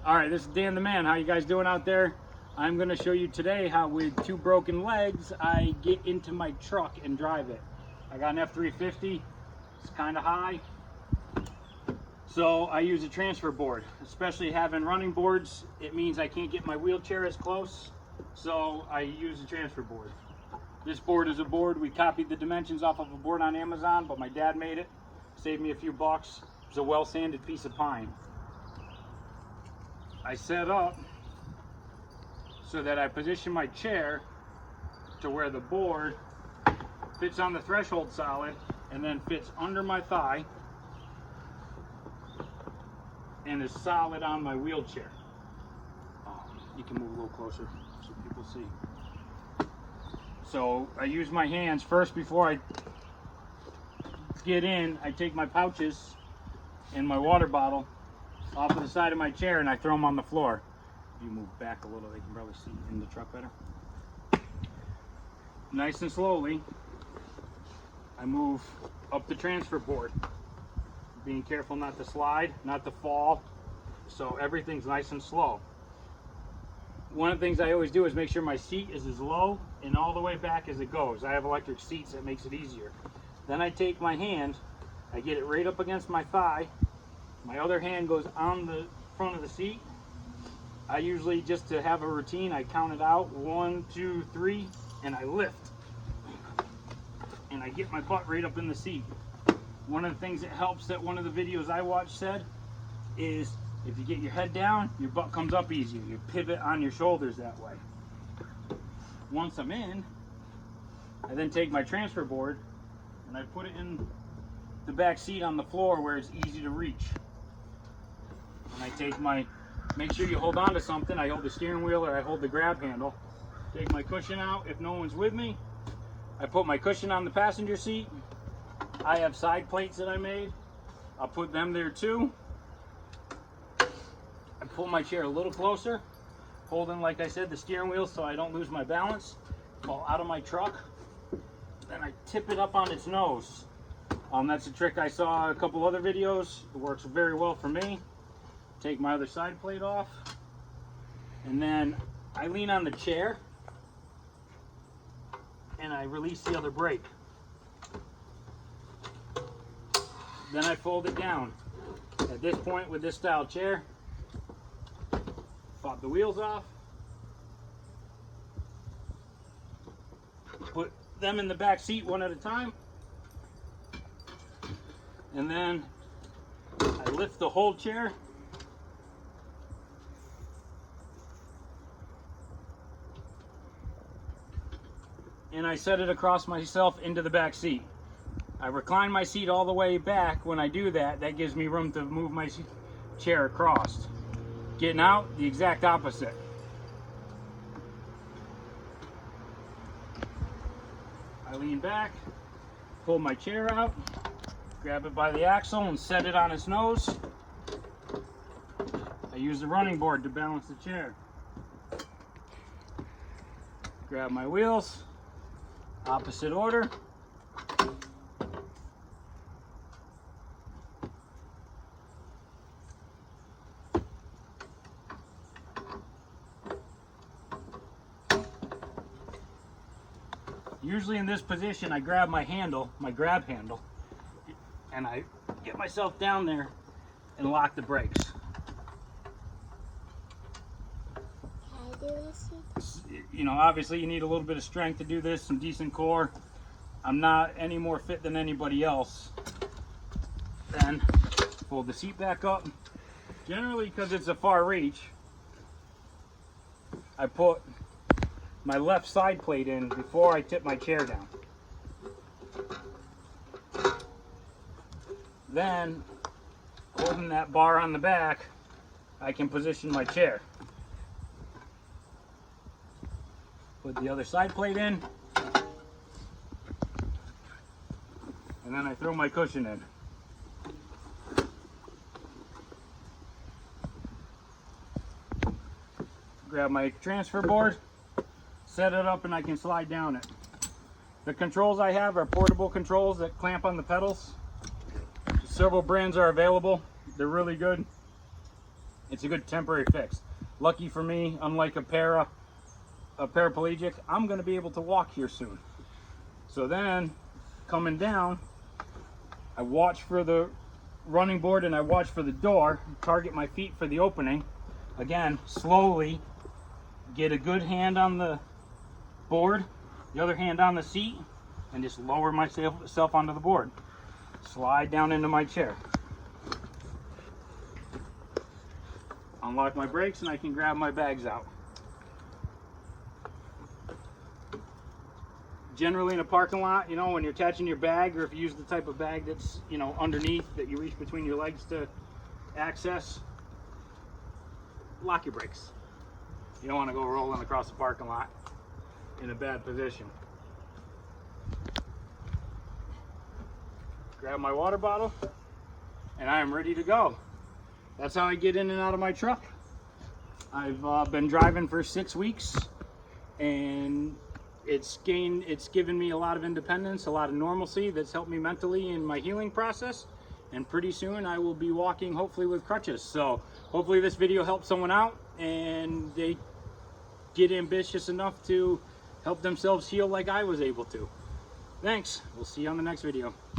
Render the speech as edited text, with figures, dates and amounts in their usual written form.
All right, this is Dan the Man. How you guys doing out there? I'm going to show you today how with 2 broken legs I get into my truck and drive it. I got an F350. It's kind of high. So I use a transfer board. Especially having running boards, it means I can't get my wheelchair as close. So I use a transfer board. This board is a board. We copied the dimensions off of a board on Amazon, but my dad made it. Saved me a few bucks. It's a well-sanded piece of pine. I set up so that I position my chair to where the board fits on the threshold solid and then fits under my thigh and is solid on my wheelchair. You can move a little closer so people see. So I use my hands first before I get in. I take my pouches and my water bottle off of the side of my chair and I throw them on the floor. If you move back a little, they can probably see in the truck better. Nice and slowly, I move up the transfer board, being careful not to slide, not to fall, so everything's nice and slow. One of the things I always do is make sure my seat is as low and all the way back as it goes. I have electric seats that makes it easier. Then I take my hand, I get it right up against my thigh. My other hand goes on the front of the seat. I usually, just to have a routine, I count it out, 1, 2, 3, and I lift. And I get my butt right up in the seat. One of the things that helps that one of the videos I watched said is if you get your head down, your butt comes up easier. You pivot on your shoulders that way. Once I'm in, I then take my transfer board and I put it in the back seat on the floor where it's easy to reach. And I take make sure you hold on to something. I hold the steering wheel or I hold the grab handle. Take my cushion out if no one's with me. I put my cushion on the passenger seat. I have side plates that I made. I'll put them there too. I pull my chair a little closer, holding, like I said, the steering wheel so I don't lose my balance. Fall out of my truck. Then I tip it up on its nose. That's a trick I saw a couple other videos. It works very well for me. Take my other side plate off. And then I lean on the chair and I release the other brake. Then I fold it down. At this point, with this style chair, pop the wheels off, put them in the back seat one at a time, and then I lift the whole chair and I set it across myself into the back seat. I recline my seat all the way back. When I do that, that gives me room to move my chair across. Getting out, the exact opposite. I lean back, pull my chair out, grab it by the axle and set it on its nose. I use the running board to balance the chair. Grab my wheels, opposite order. Usually in this position, I grab my handle, my grab handle, and I get myself down there and lock the brakes. Can I do this? You know, obviously you need a little bit of strength to do this, some decent core. I'm not any more fit than anybody else. Then fold the seat back up. Generally, because it's a far reach, I put my left side plate in before I tip my chair down. Then, holding that bar on the back, I can position my chair. Put the other side plate in, and then I throw my cushion in. Grab my transfer board, set it up, and I can slide down it. The controls I have are portable controls that clamp on the pedals. Several brands are available. They're really good. It's a good temporary fix. Lucky for me, unlike a paraplegic, I'm going to be able to walk here soon. So then, coming down, I watch for the running board and I watch for the door, target my feet for the opening. Again, slowly get a good hand on the board, the other hand on the seat, and just lower myself onto the board. Slide down into my chair. Unlock my brakes and I can grab my bags out. Generally in a parking lot, you know, when you're attaching your bag, or if you use the type of bag that's, you know, underneath that you reach between your legs to access, lock your brakes. You don't want to go rolling across the parking lot in a bad position. Grab my water bottle and I am ready to go. That's how I get in and out of my truck. I've been driving for 6 weeks and it's given me a lot of independence, a lot of normalcy that's helped me mentally in my healing process. And pretty soon I will be walking, hopefully with crutches. So hopefully this video helps someone out and they get ambitious enough to help themselves heal like I was able to. Thanks. We'll see you on the next video.